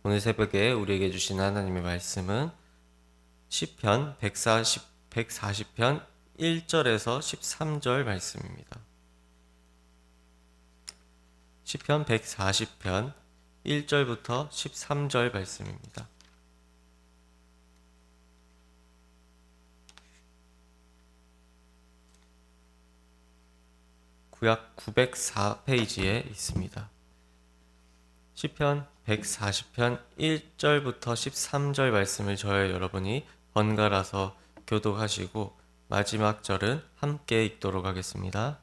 오늘 새벽에 우리에게 주신 하나님의 말씀은 시편 140편 1절에서 13절 말씀입니다. 시편 140편 1절부터 13절 말씀입니다. 구약 904페이지에 있습니다. 시편 140편 1절부터 13절 말씀을 저와 여러분이 번갈아서 교독하시고 마지막 절은 함께 읽도록 하겠습니다.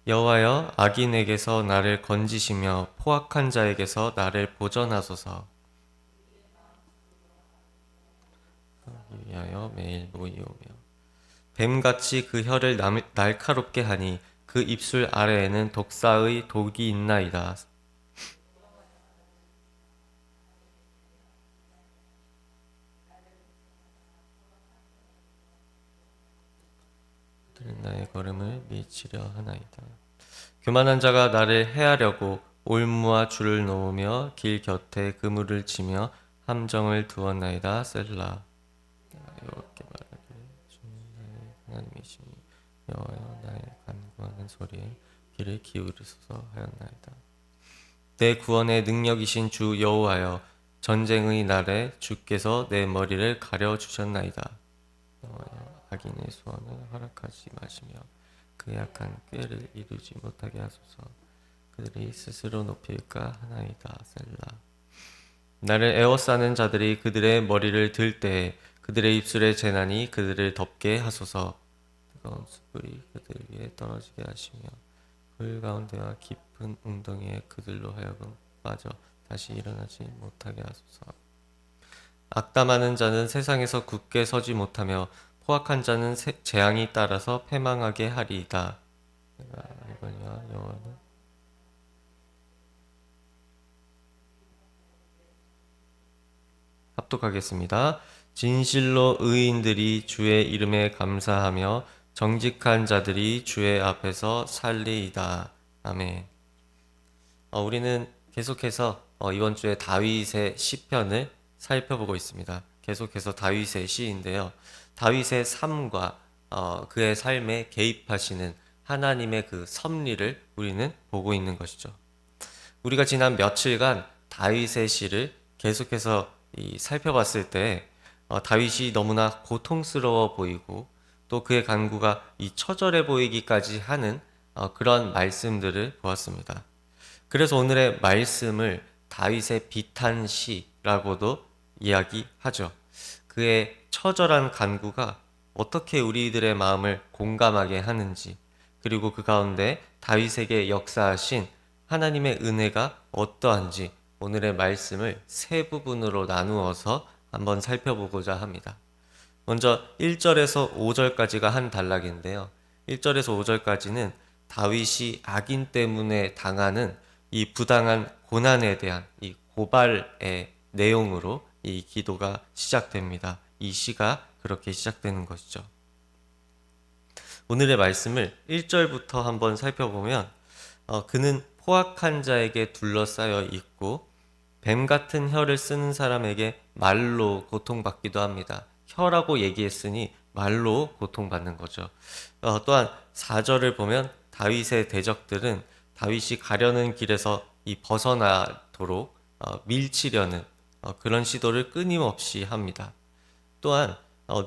여호와여, 악인에게서 나를 건지시며 포악한 자에게서 나를 보전하소서. 위하여 매일 모이오며 뱀같이 그 혀를 날카롭게 하니 그 입술 아래에는 독사의 독이 있나이다. 그들은 나의 걸음을 밀치려 하나이다. 교만한 자가 나를 해하려고 올무와 줄을 놓으며 길 곁에 그물을 치며 함정을 두었나이다. 셀라. 여호와께 말하기를 주는 나의 하나님이시니 여호와여, 나의 간구하는 소리에 귀를 기울이소서 하였나이다. 내 구원의 능력이신 주 여호와여, 전쟁의 날에 주께서 내 머리를 가려주셨나이다. 여호와여, 악인의 소원을 허락하지 마시며 그 약한 꾀를 이루지 못하게 하소서. 그들이 스스로 높일까 하나이다. 셀라. 나를 에워싸는 자들이 그들의 머리를 들 때에 그들의 입술의 재난이 그들을 덮게 하소서. 뜨거운 숯불이 그들 위에 떨어지게 하시며 불 가운데와 깊은 웅덩이에 그들로 하여금 빠져 다시 일어나지 못하게 하소서. 악담하는 자는 세상에서 굳게 서지 못하며 포악한 자는 재앙이 따라서 패망하게 하리이다. 내가 알거니와 여호와는 합독하겠습니다. 진실로 의인들이 주의 이름에 감사하며 정직한 자들이 주의 앞에서 살리이다. 아멘. 우리는 계속해서 이번 주에 다윗의 시편을 살펴보고 있습니다. 계속해서 다윗의 시인데요. 다윗의 삶과 그의 삶에 개입하시는 하나님의 그 섭리를 우리는 보고 있는 것이죠. 우리가 지난 며칠간 다윗의 시를 계속해서 살펴봤을 때 다윗이 너무나 고통스러워 보이고 또 그의 간구가 처절해 보이기까지 하는 그런 말씀들을 보았습니다. 그래서 오늘의 말씀을 다윗의 비탄시라고도 이야기하죠. 그의 처절한 간구가 어떻게 우리들의 마음을 공감하게 하는지, 그리고 그 가운데 다윗에게 역사하신 하나님의 은혜가 어떠한지 오늘의 말씀을 세 부분으로 나누어서 한번 살펴보고자 합니다. 먼저 1절에서 5절까지가 한 단락인데요. 1절에서 5절까지는 다윗이 악인 때문에 당하는 이 부당한 고난에 대한 이 고발의 내용으로 이 기도가 시작됩니다. 이 시가 그렇게 시작되는 것이죠. 오늘의 말씀을 1절부터 한번 살펴보면 그는 포악한 자에게 둘러싸여 있고 뱀 같은 혀를 쓰는 사람에게 말로 고통받기도 합니다. 혀라고 얘기했으니 말로 고통받는 거죠. 또한 4절을 보면 다윗의 대적들은 다윗이 가려는 길에서 벗어나도록 밀치려는 그런 시도를 끊임없이 합니다. 또한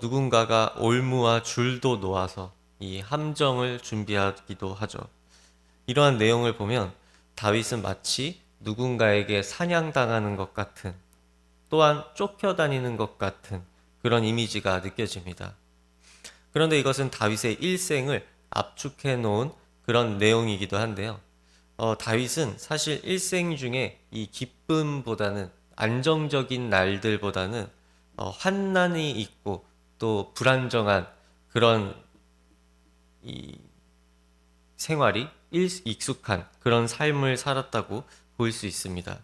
누군가가 올무와 줄도 놓아서 이 함정을 준비하기도 하죠. 이러한 내용을 보면 다윗은 마치 누군가에게 사냥당하는 것 같은, 또한 쫓겨다니는 것 같은 그런 이미지가 느껴집니다. 그런데 이것은 다윗의 일생을 압축해 놓은 그런 내용이기도 한데요. 다윗은 사실 일생 중에 이 기쁨보다는 안정적인 날들보다는 환난이 있고 또 불안정한 그런 이 생활이 익숙한 그런 삶을 살았다고 볼 수 있습니다.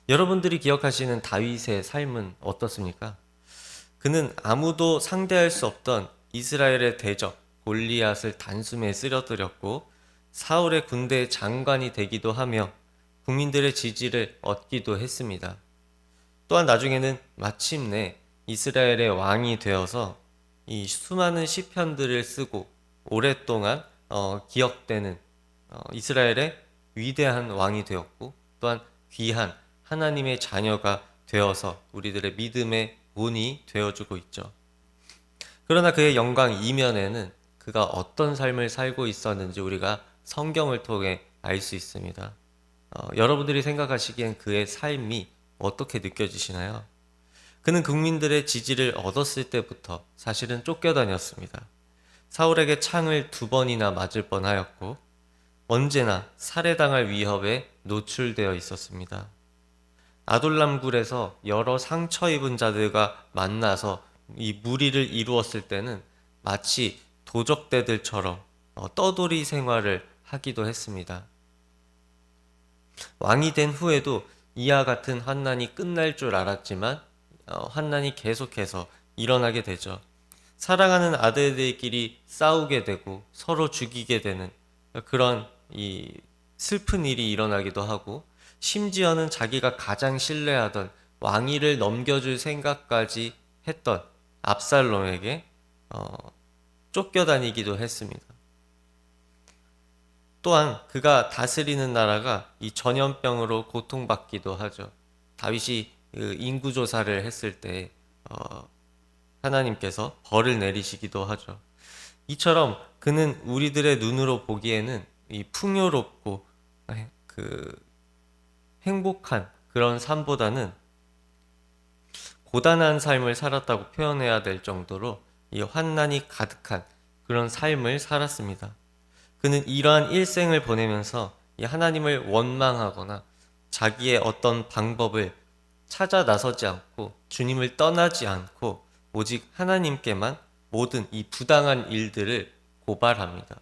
여러분들이 기억하시는 다윗의 삶은 어떻습니까? 그는 아무도 상대할 수 없던 이스라엘의 대적 골리앗을 단숨에 쓰러뜨렸고 사울의 군대 장관이 되기도 하며 국민들의 지지를 얻기도 했습니다. 또한 나중에는 마침내 이스라엘의 왕이 되어서 이 수많은 시편들을 쓰고 오랫동안 기억되는 이스라엘의 위대한 왕이 되었고, 또한 귀한 하나님의 자녀가 되어서 우리들의 믿음의 본이 되어주고 있죠. 그러나 그의 영광 이면에는 그가 어떤 삶을 살고 있었는지 우리가 성경을 통해 알 수 있습니다. 여러분들이 생각하시기엔 그의 삶이 어떻게 느껴지시나요? 그는 국민들의 지지를 얻었을 때부터 사실은 쫓겨다녔습니다. 사울에게 창을 2번이나 맞을 뻔하였고 언제나 살해당할 위협에 노출되어 있었습니다. 아둘람굴에서 여러 상처 입은 자들과 만나서 이 무리를 이루었을 때는 마치 도적대들처럼 떠돌이 생활을 하기도 했습니다. 왕이 된 후에도 이와 같은 환난이 끝날 줄 알았지만 환난이 계속해서 일어나게 되죠. 사랑하는 아들들끼리 싸우게 되고 서로 죽이게 되는 그런 이 슬픈 일이 일어나기도 하고, 심지어는 자기가 가장 신뢰하던 왕위를 넘겨줄 생각까지 했던 압살롬에게 쫓겨다니기도 했습니다. 또한 그가 다스리는 나라가 이 전염병으로 고통받기도 하죠. 다윗이 인구조사를 했을 때 하나님께서 벌을 내리시기도 하죠. 이처럼 그는 우리들의 눈으로 보기에는 이 풍요롭고 행복한 그런 삶보다는 고단한 삶을 살았다고 표현해야 될 정도로 이 환난이 가득한 그런 삶을 살았습니다. 그는 이러한 일생을 보내면서 이 하나님을 원망하거나 자기의 어떤 방법을 찾아 나서지 않고 주님을 떠나지 않고 오직 하나님께만 모든 이 부당한 일들을 고발합니다.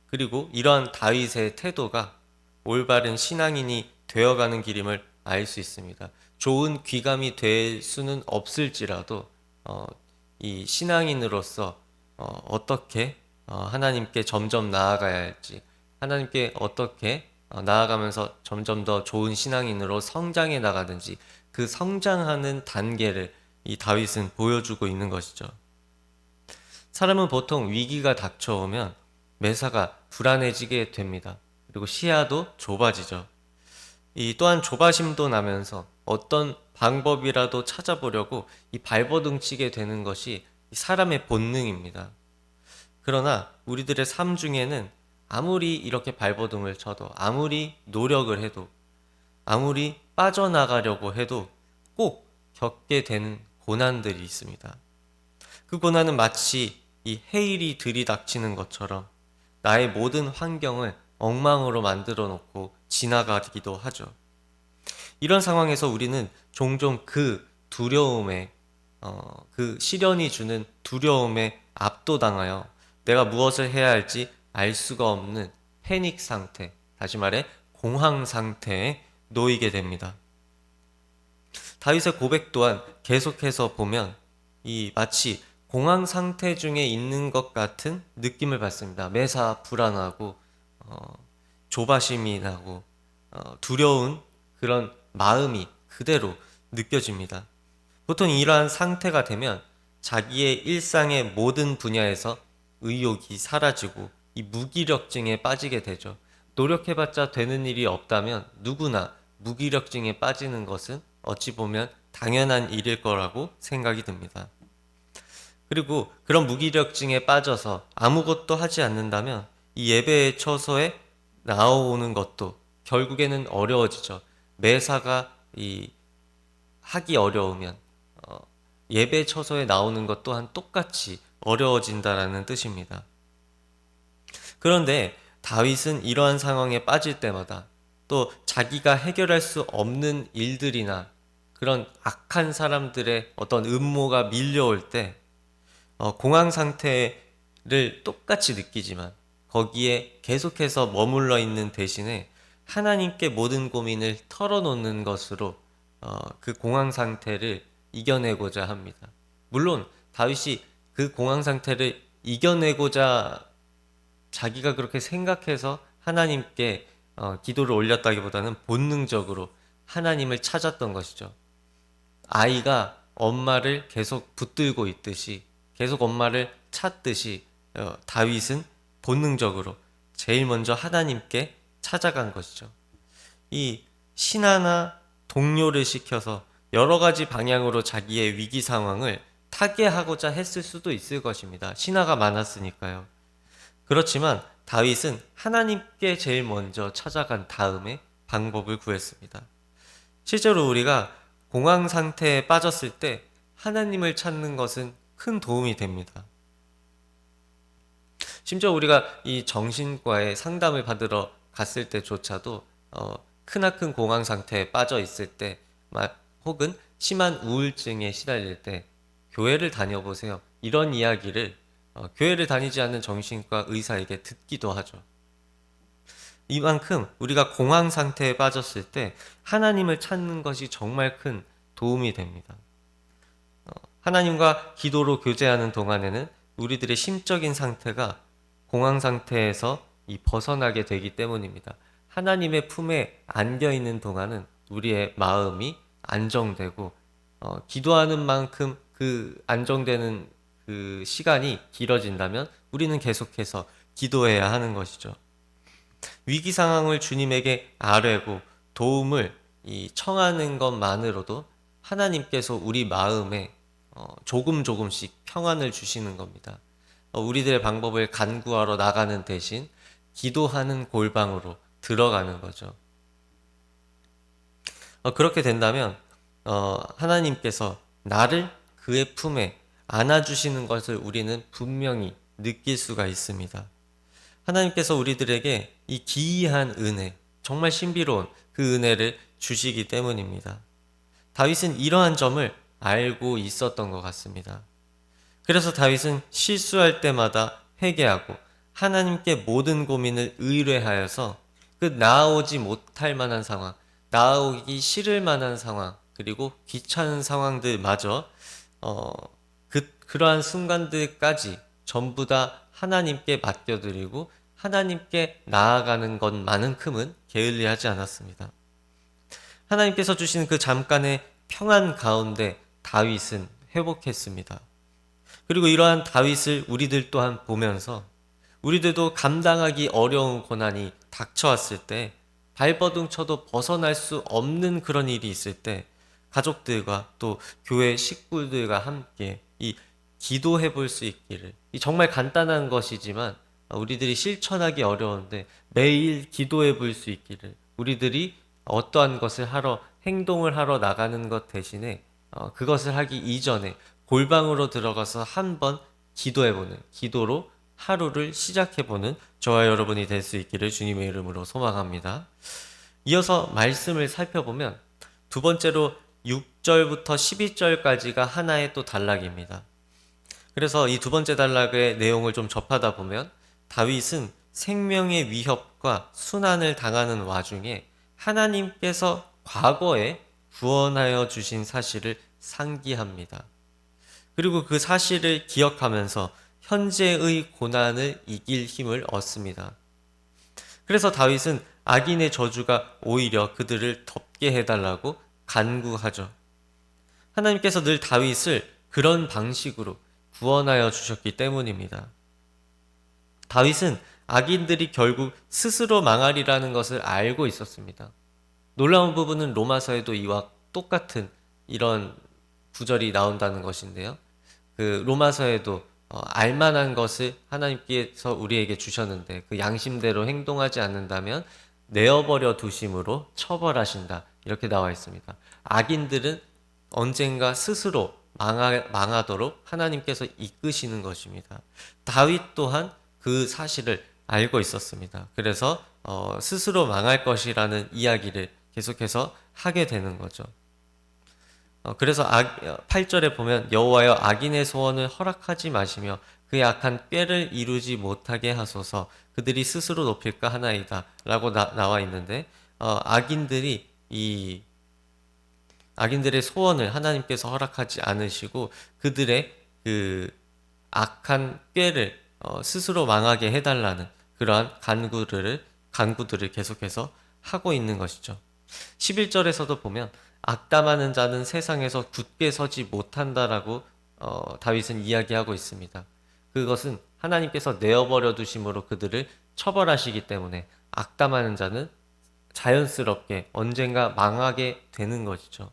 그리고 이러한 다윗의 태도가 올바른 신앙인이 되어가는 길임을 알 수 있습니다. 좋은 귀감이 될 수는 없을지라도 이 신앙인으로서 어떻게 하나님께 점점 나아가야 할지, 하나님께 어떻게 나아가면서 점점 더 좋은 신앙인으로 성장해 나가든지 그 성장하는 단계를 이 다윗은 보여주고 있는 것이죠. 사람은 보통 위기가 닥쳐오면 매사가 불안해지게 됩니다. 그리고 시야도 좁아지죠. 또한 조바심도 나면서 어떤 방법이라도 찾아보려고 이 발버둥치게 되는 것이 사람의 본능입니다. 그러나 우리들의 삶 중에는 아무리 이렇게 발버둥을 쳐도, 아무리 노력을 해도, 아무리 빠져나가려고 해도 꼭 겪게 되는 고난들이 있습니다. 그 고난은 마치 이 해일이 들이닥치는 것처럼 나의 모든 환경을 엉망으로 만들어 놓고 지나가기도 하죠. 이런 상황에서 우리는 종종 그 두려움에, 그 시련이 주는 두려움에 압도당하여 내가 무엇을 해야 할지 알 수가 없는 패닉 상태, 다시 말해 공황 상태에 놓이게 됩니다. 다윗의 고백 또한 계속해서 보면 이 마치 공황 상태 중에 있는 것 같은 느낌을 받습니다. 매사 불안하고 조바심이 나고 두려운 그런 마음이 그대로 느껴집니다. 보통 이러한 상태가 되면 자기의 일상의 모든 분야에서 의욕이 사라지고 이 무기력증에 빠지게 되죠. 노력해봤자 되는 일이 없다면 누구나 무기력증에 빠지는 것은 어찌 보면 당연한 일일 거라고 생각이 듭니다. 그리고 그런 무기력증에 빠져서 아무것도 하지 않는다면 이 예배의 처소에 나오는 것도 결국에는 어려워지죠. 매사가 하기 어려우면 예배 처소에 나오는 것 또한 똑같이 어려워진다라는 뜻입니다. 그런데 다윗은 이러한 상황에 빠질 때마다 또 자기가 해결할 수 없는 일들이나 그런 악한 사람들의 어떤 음모가 밀려올 때 공황 상태를 똑같이 느끼지만 거기에 계속해서 머물러 있는 대신에 하나님께 모든 고민을 털어놓는 것으로 그 공황 상태를 이겨내고자 합니다. 물론 다윗이 그 공황 상태를 이겨내고자 자기가 그렇게 생각해서 하나님께 기도를 올렸다기보다는 본능적으로 하나님을 찾았던 것이죠. 아이가 엄마를 계속 붙들고 있듯이, 계속 엄마를 찾듯이 다윗은 본능적으로 제일 먼저 하나님께 찾아간 것이죠. 이 신하나 동료를 시켜서 여러 가지 방향으로 자기의 위기 상황을 타개하고자 했을 수도 있을 것입니다. 신하가 많았으니까요. 그렇지만 다윗은 하나님께 제일 먼저 찾아간 다음에 방법을 구했습니다. 실제로 우리가 공황 상태에 빠졌을 때 하나님을 찾는 것은 큰 도움이 됩니다. 심지어 우리가 이 정신과에 상담을 받으러 갔을 때조차도 크나큰 공황 상태에 빠져 있을 때 혹은 심한 우울증에 시달릴 때 교회를 다녀보세요. 이런 이야기를 교회를 다니지 않는 정신과 의사에게 듣기도 하죠. 이만큼 우리가 공황 상태에 빠졌을 때 하나님을 찾는 것이 정말 큰 도움이 됩니다. 하나님과 기도로 교제하는 동안에는 우리들의 심적인 상태가 공황 상태에서 벗어나게 되기 때문입니다. 하나님의 품에 안겨 있는 동안은 우리의 마음이 안정되고 기도하는 만큼 그 안정되는 그 시간이 길어진다면 우리는 계속해서 기도해야 하는 것이죠. 위기 상황을 주님에게 아뢰고 도움을 청하는 것만으로도 하나님께서 우리 마음에 조금씩 평안을 주시는 겁니다. 우리들의 방법을 간구하러 나가는 대신 기도하는 골방으로 들어가는 거죠. 그렇게 된다면 하나님께서 나를 그의 품에 안아주시는 것을 우리는 분명히 느낄 수가 있습니다. 하나님께서 우리들에게 이 기이한 은혜, 정말 신비로운 그 은혜를 주시기 때문입니다. 다윗은 이러한 점을 알고 있었던 것 같습니다. 그래서 다윗은 실수할 때마다 회개하고 하나님께 모든 고민을 의뢰하여서 그 나아오지 못할 만한 상황, 나아오기 싫을 만한 상황, 그리고 귀찮은 상황들마저 그러한 순간들까지 전부 다 하나님께 맡겨드리고 하나님께 나아가는 것만큼은 게을리하지 않았습니다. 하나님께서 주신 그 잠깐의 평안 가운데 다윗은 회복했습니다. 그리고 이러한 다윗을 우리들 또한 보면서 우리들도 감당하기 어려운 고난이 닥쳐왔을 때 발버둥 쳐도 벗어날 수 없는 그런 일이 있을 때 가족들과 또 교회 식구들과 함께 기도해 볼 수 있기를, 정말 간단한 것이지만 우리들이 실천하기 어려운데 매일 기도해 볼 수 있기를, 우리들이 어떠한 것을 행동을 하러 나가는 것 대신에 그것을 하기 이전에 골방으로 들어가서 한번 기도해보는, 기도로 하루를 시작해보는 저와 여러분이 될 수 있기를 주님의 이름으로 소망합니다. 이어서 말씀을 살펴보면 두 번째로 6절부터 12절까지가 하나의 또 단락입니다. 그래서 이 두 번째 단락의 내용을 좀 접하다 보면 다윗은 생명의 위협과 순환을 당하는 와중에 하나님께서 과거에 구원하여 주신 사실을 상기합니다. 그리고 그 사실을 기억하면서 현재의 고난을 이길 힘을 얻습니다. 그래서 다윗은 악인의 저주가 오히려 그들을 덮게 해달라고 간구하죠. 하나님께서 늘 다윗을 그런 방식으로 구원하여 주셨기 때문입니다. 다윗은 악인들이 결국 스스로 망하리라는 것을 알고 있었습니다. 놀라운 부분은 로마서에도 이와 똑같은 이런 구절이 나온다는 것인데요. 그 로마서에도 알만한 것을 하나님께서 우리에게 주셨는데 그 양심대로 행동하지 않는다면 내어버려 두심으로 처벌하신다, 이렇게 나와 있습니다. 악인들은 언젠가 스스로 망하도록 하나님께서 이끄시는 것입니다. 다윗 또한 그 사실을 알고 있었습니다. 그래서 스스로 망할 것이라는 이야기를 계속해서 하게 되는 거죠. 그래서 8절에 보면 여호와여 악인의 소원을 허락하지 마시며 그의 악한 꾀를 이루지 못하게 하소서, 그들이 스스로 높일까 하나이다 라고 나와 있는데 악인들의 소원을 하나님께서 허락하지 않으시고 그들의 그 악한 꾀를 스스로 망하게 해달라는 그러한 간구를 간구들을 계속해서 하고 있는 것이죠. 11절에서도 보면 악담하는 자는 세상에서 굳게 서지 못한다라고 다윗은 이야기하고 있습니다. 그것은 하나님께서 내어버려 두심으로 그들을 처벌하시기 때문에 악담하는 자는 자연스럽게 언젠가 망하게 되는 것이죠.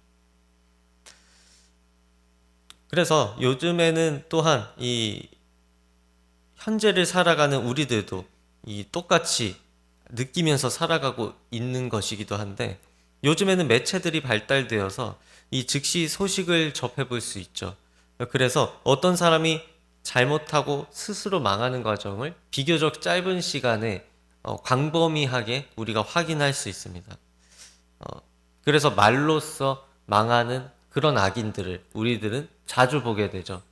그래서 요즘에는 또한 이 현재를 살아가는 우리들도 이 똑같이 느끼면서 살아가고 있는 것이기도 한데, 요즘에는 매체들이 발달되어서 이 즉시 소식을 접해볼 수 있죠. 그래서 어떤 사람이 잘못하고 스스로 망하는 과정을 비교적 짧은 시간에 광범위하게 우리가 확인할 수 있습니다. 그래서 말로써 망하는 그런 악인들을 우리들은 자주 보게 되죠.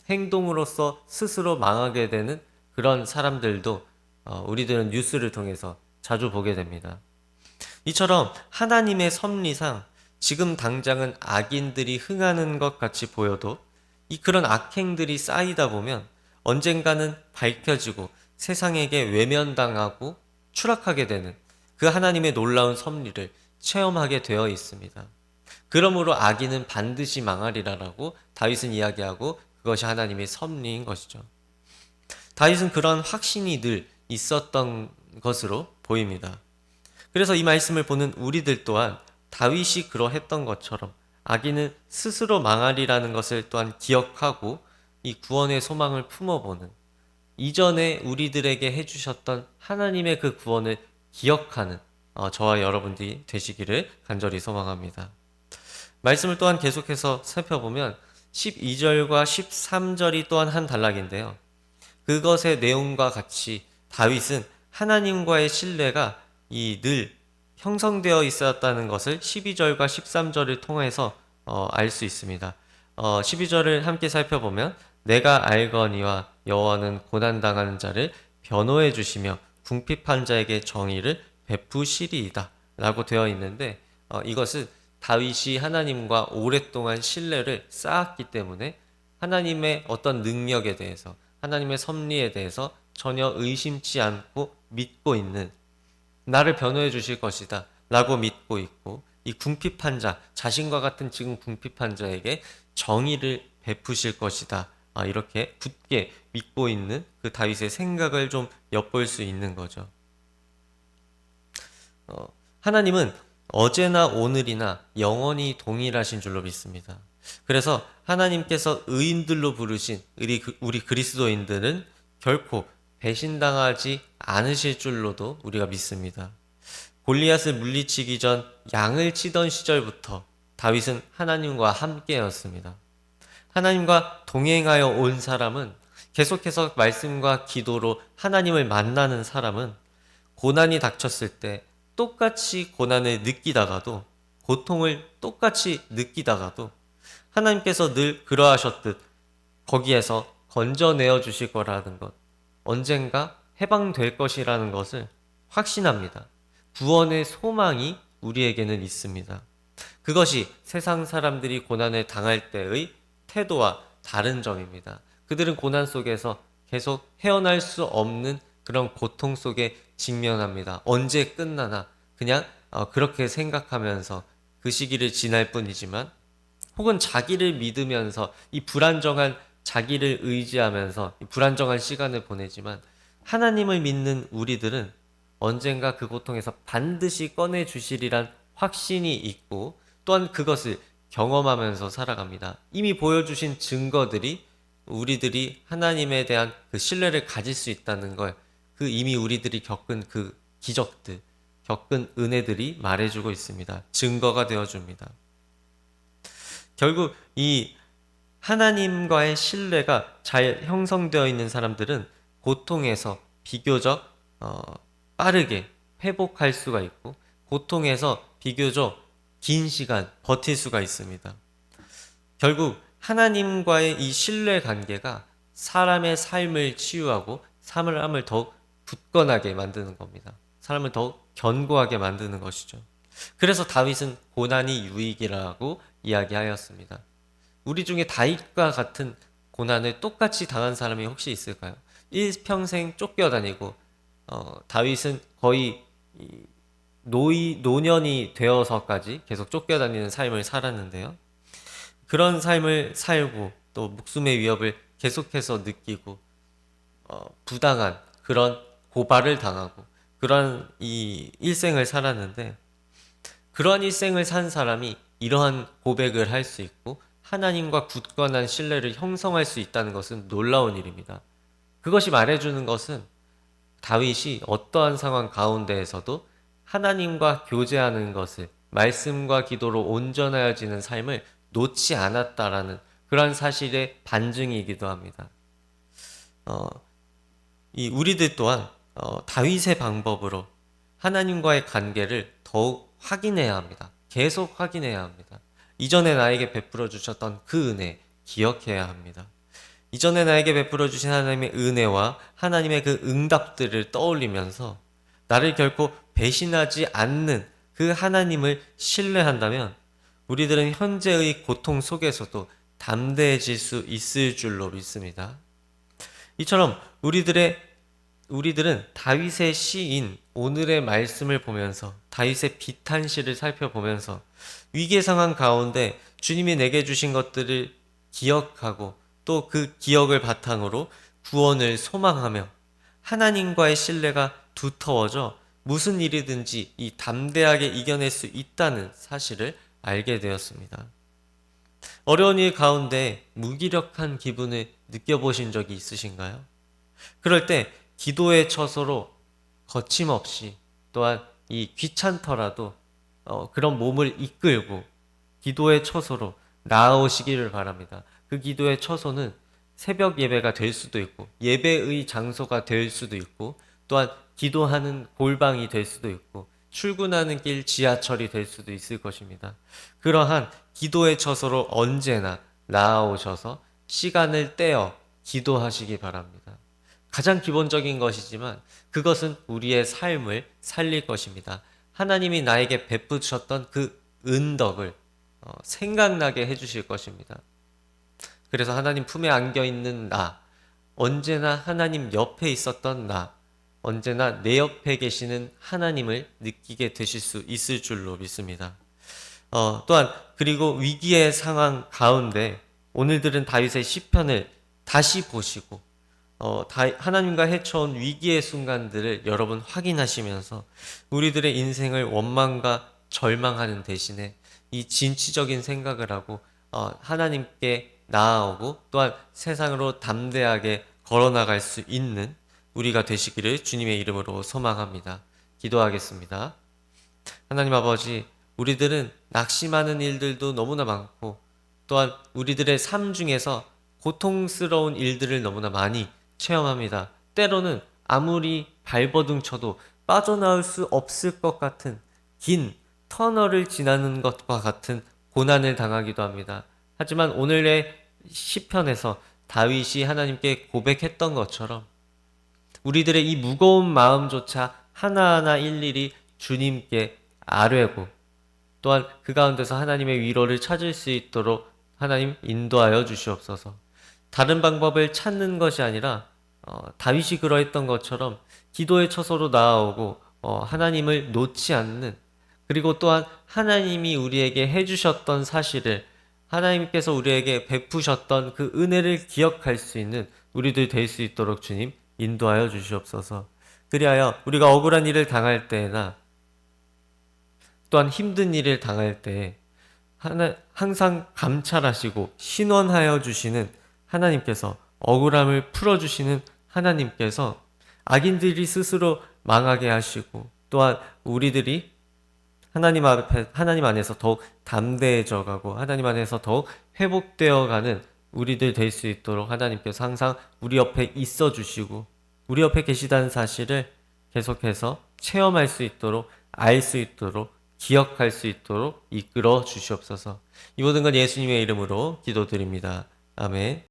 행동으로서 스스로 망하게 되는 그런 사람들도 우리들은 뉴스를 통해서 자주 보게 됩니다. 이처럼 하나님의 섭리상 지금 당장은 악인들이 흥하는 것 같이 보여도 이 그런 악행들이 쌓이다 보면 언젠가는 밝혀지고 세상에게 외면당하고 추락하게 되는 그 하나님의 놀라운 섭리를 체험하게 되어 있습니다. 그러므로 악인은 반드시 망하리라라고 다윗은 이야기하고, 그것이 하나님의 섭리인 것이죠. 다윗은 그런 확신이 늘 있었던 것으로 보입니다. 그래서 이 말씀을 보는 우리들 또한 다윗이 그러했던 것처럼 악인은 스스로 망하리라는 것을 또한 기억하고 이 구원의 소망을 품어보는, 이전에 우리들에게 해주셨던 하나님의 그 구원을 기억하는 저와 여러분들이 되시기를 간절히 소망합니다. 말씀을 또한 계속해서 살펴보면 12절과 13절이 또한 한 단락인데요. 그것의 내용과 같이 다윗은 하나님과의 신뢰가 늘 형성되어 있었다는 것을 12절과 13절을 통해서 알 수 있습니다. 12절을 함께 살펴보면 내가 알거니와 여호와는 고난당하는 자를 변호해 주시며 궁핍한 자에게 정의를 베푸시리이다 라고 되어 있는데, 이것은 다윗이 하나님과 오랫동안 신뢰를 쌓았기 때문에 하나님의 어떤 능력에 대해서, 하나님의 섭리에 대해서 전혀 의심치 않고 믿고 있는, 나를 변호해 주실 것이다 라고 믿고 있고, 이 궁핍한 자, 자신과 같은 지금 궁핍한 자에게 정의를 베푸실 것이다, 이렇게 굳게 믿고 있는 그 다윗의 생각을 좀 엿볼 수 있는 거죠. 하나님은 어제나 오늘이나 영원히 동일하신 줄로 믿습니다. 그래서 하나님께서 의인들로 부르신 우리 그리스도인들은 결코 배신당하지 않으실 줄로도 우리가 믿습니다. 골리앗을 물리치기 전 양을 치던 시절부터 다윗은 하나님과 함께였습니다. 하나님과 동행하여 온 사람은, 계속해서 말씀과 기도로 하나님을 만나는 사람은 고난이 닥쳤을 때 똑같이 고난을 느끼다가도, 고통을 똑같이 느끼다가도 하나님께서 늘 그러하셨듯 거기에서 건져내어 주실 거라는 것, 언젠가 해방될 것이라는 것을 확신합니다. 구원의 소망이 우리에게는 있습니다. 그것이 세상 사람들이 고난을 당할 때의 태도와 다른 점입니다. 그들은 고난 속에서 계속 헤어날 수 없는 그런 고통 속에 직면합니다. 언제 끝나나 그냥 그렇게 생각하면서 그 시기를 지날 뿐이지만, 혹은 자기를 믿으면서 이 불안정한 자기를 의지하면서 이 불안정한 시간을 보내지만, 하나님을 믿는 우리들은 언젠가 그 고통에서 반드시 꺼내 주시리란 확신이 있고, 또한 그것을 경험하면서 살아갑니다. 이미 보여주신 증거들이 우리들이 하나님에 대한 그 신뢰를 가질 수 있다는 걸, 그 이미 우리들이 겪은 그 기적들, 겪은 은혜들이 말해주고 있습니다. 증거가 되어줍니다. 결국 이 하나님과의 신뢰가 잘 형성되어 있는 사람들은 고통에서 비교적 빠르게 회복할 수가 있고, 고통에서 비교적 긴 시간 버틸 수가 있습니다. 결국 하나님과의 이 신뢰 관계가 사람의 삶을 치유하고 사람을 더욱 굳건하게 만드는 겁니다. 사람을 더욱 견고하게 만드는 것이죠. 그래서 다윗은 고난이 유익이라고 이야기하였습니다. 우리 중에 다윗과 같은 고난을 똑같이 당한 사람이 혹시 있을까요? 일평생 쫓겨다니고, 다윗은 거의 노년이 되어서까지 계속 쫓겨다니는 삶을 살았는데요. 그런 삶을 살고 또 목숨의 위협을 계속해서 느끼고 부당한 그런 고발을 당하고 그런 이 일생을 살았는데, 그러한 일생을 산 사람이 이러한 고백을 할 수 있고 하나님과 굳건한 신뢰를 형성할 수 있다는 것은 놀라운 일입니다. 그것이 말해주는 것은 다윗이 어떠한 상황 가운데에서도 하나님과 교제하는 것을, 말씀과 기도로 온전하여지는 삶을 놓지 않았다라는 그런 사실의 반증이기도 합니다. 우리들 또한 다윗의 방법으로 하나님과의 관계를 더욱 확인해야 합니다. 계속 확인해야 합니다. 이전에 나에게 베풀어 주셨던 그 은혜 기억해야 합니다. 이전에 나에게 베풀어 주신 하나님의 은혜와 하나님의 그 응답들을 떠올리면서 나를 결코 배신하지 않는 그 하나님을 신뢰한다면 우리들은 현재의 고통 속에서도 담대해질 수 있을 줄로 믿습니다. 이처럼 우리들은 다윗의 시인 오늘의 말씀을 보면서, 다윗의 비탄시를 살펴보면서 위기의 상황 가운데 주님이 내게 주신 것들을 기억하고 또 그 기억을 바탕으로 구원을 소망하며 하나님과의 신뢰가 두터워져 무슨 일이든지 이 담대하게 이겨낼 수 있다는 사실을 알게 되었습니다. 어려운 일 가운데 무기력한 기분을 느껴보신 적이 있으신가요? 그럴 때 기도의 처소로 거침없이, 또한 이 귀찮더라도 그런 몸을 이끌고 기도의 처소로 나아오시기를 바랍니다. 그 기도의 처소는 새벽 예배가 될 수도 있고 예배의 장소가 될 수도 있고, 또한 기도하는 골방이 될 수도 있고 출근하는 길 지하철이 될 수도 있을 것입니다. 그러한 기도의 처소로 언제나 나아오셔서 시간을 떼어 기도하시기 바랍니다. 가장 기본적인 것이지만 그것은 우리의 삶을 살릴 것입니다. 하나님이 나에게 베푸셨던 그 은덕을 생각나게 해주실 것입니다. 그래서 하나님 품에 안겨 있는 나, 언제나 하나님 옆에 있었던 나, 언제나 내 옆에 계시는 하나님을 느끼게 되실 수 있을 줄로 믿습니다. 또한 그리고 위기의 상황 가운데 오늘들은 다윗의 시편을 다시 보시고 하나님과 헤쳐온 위기의 순간들을 여러분 확인하시면서 우리들의 인생을 원망과 절망하는 대신에 이 진취적인 생각을 하고 하나님께 나아오고 또한 세상으로 담대하게 걸어나갈 수 있는 우리가 되시기를 주님의 이름으로 소망합니다. 기도하겠습니다. 하나님 아버지, 우리들은 낙심하는 일들도 너무나 많고 또한 우리들의 삶 중에서 고통스러운 일들을 너무나 많이 체험합니다. 때로는 아무리 발버둥 쳐도 빠져나올 수 없을 것 같은 긴 터널을 지나는 것과 같은 고난을 당하기도 합니다. 하지만 오늘의 시편에서 다윗이 하나님께 고백했던 것처럼 우리들의 이 무거운 마음조차 하나하나 일일이 주님께 아뢰고 또한 그 가운데서 하나님의 위로를 찾을 수 있도록 하나님 인도하여 주시옵소서. 다른 방법을 찾는 것이 아니라 다윗이 그러했던 것처럼 기도의 처소로 나아오고 하나님을 놓지 않는, 그리고 또한 하나님이 우리에게 해주셨던 사실을, 하나님께서 우리에게 베푸셨던 그 은혜를 기억할 수 있는 우리들 될 수 있도록 주님 인도하여 주시옵소서. 그리하여 우리가 억울한 일을 당할 때나 또한 힘든 일을 당할 때 항상 감찰하시고 신원하여 주시는 하나님께서, 억울함을 풀어주시는 하나님께서 악인들이 스스로 망하게 하시고 또한 우리들이 하나님 안에서 더욱 담대해져 가고 하나님 안에서 더욱 회복되어 가는 우리들 될 수 있도록 하나님께서 항상 우리 옆에 있어 주시고 우리 옆에 계시다는 사실을 계속해서 체험할 수 있도록, 알 수 있도록, 기억할 수 있도록 이끌어 주시옵소서. 이 모든 건 예수님의 이름으로 기도드립니다. 아멘.